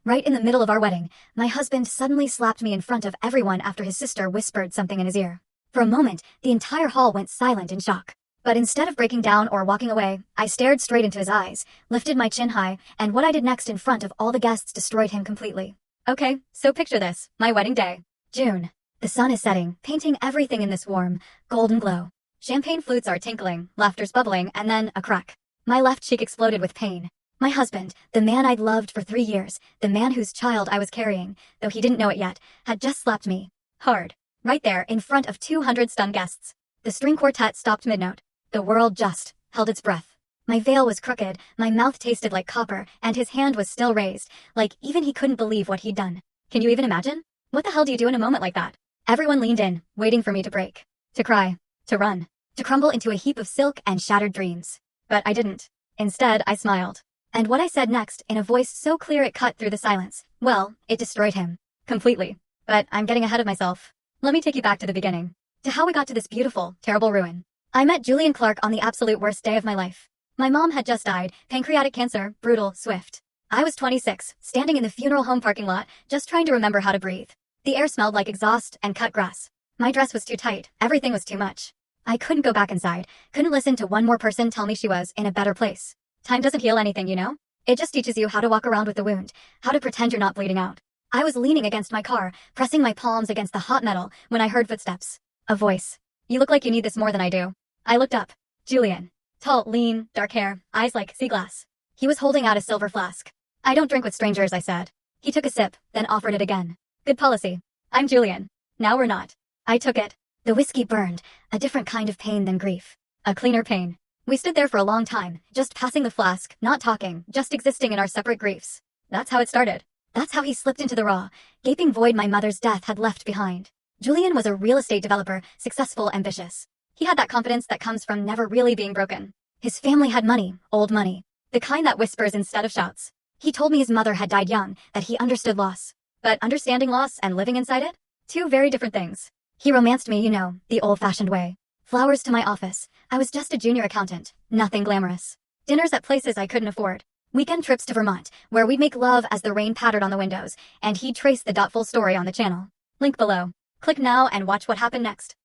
Right in the middle of our wedding, my husband suddenly slapped me in front of everyone after his sister whispered something in his ear. For a moment, the entire hall went silent in shock. But instead of breaking down or walking away, I stared straight into his eyes, lifted my chin high, and what I did next in front of all the guests destroyed him completely. Okay, so picture this, my wedding day. June. The sun is setting, painting everything in this warm, golden glow. Champagne flutes are tinkling, laughter's bubbling, and then a crack. My left cheek exploded with pain. My husband, the man I'd loved for 3 years, the man whose child I was carrying, though he didn't know it yet, had just slapped me. Hard. Right there, in front of 200 stunned guests. The string quartet stopped mid-note. The world just held its breath. My veil was crooked, my mouth tasted like copper, and his hand was still raised, like even he couldn't believe what he'd done. Can you even imagine? What the hell do you do in a moment like that? Everyone leaned in, waiting for me to break. To cry. To run. To crumble into a heap of silk and shattered dreams. But I didn't. Instead, I smiled. And what I said next, in a voice so clear it cut through the silence, well, it destroyed him. Completely. But I'm getting ahead of myself. Let me take you back to the beginning. To how we got to this beautiful, terrible ruin. I met Julian Clark on the absolute worst day of my life. My mom had just died, pancreatic cancer, brutal, swift. I was 26, standing in the funeral home parking lot, just trying to remember how to breathe. The air smelled like exhaust and cut grass. My dress was too tight, everything was too much. I couldn't go back inside, couldn't listen to one more person tell me she was in a better place. Time doesn't heal anything, you know? It just teaches you how to walk around with the wound, how to pretend you're not bleeding out. I was leaning against my car, pressing my palms against the hot metal, when I heard footsteps. A voice. You look like you need this more than I do. I looked up. Julian. Tall, lean, dark hair, eyes like sea glass. He was holding out a silver flask. I don't drink with strangers, I said. He took a sip, then offered it again. Good policy. I'm Julian. Now we're not. I took it. The whiskey burned, a different kind of pain than grief. A cleaner pain. We stood there for a long time, just passing the flask, not talking, just existing in our separate griefs. That's how it started. That's how he slipped into the raw, gaping void my mother's death had left behind. Julian was a real estate developer, successful, ambitious. He had that confidence that comes from never really being broken. His family had money, old money. The kind that whispers instead of shouts. He told me his mother had died young, that he understood loss. But understanding loss and living inside it? Two very different things. He romanced me, you know, the old-fashioned way. Flowers to my office. I was just a junior accountant, nothing glamorous. Dinners at places I couldn't afford. Weekend trips to Vermont, where we'd make love as the rain pattered on the windows, and he'd trace the full story on the channel. Link below. Click now and watch what happened next.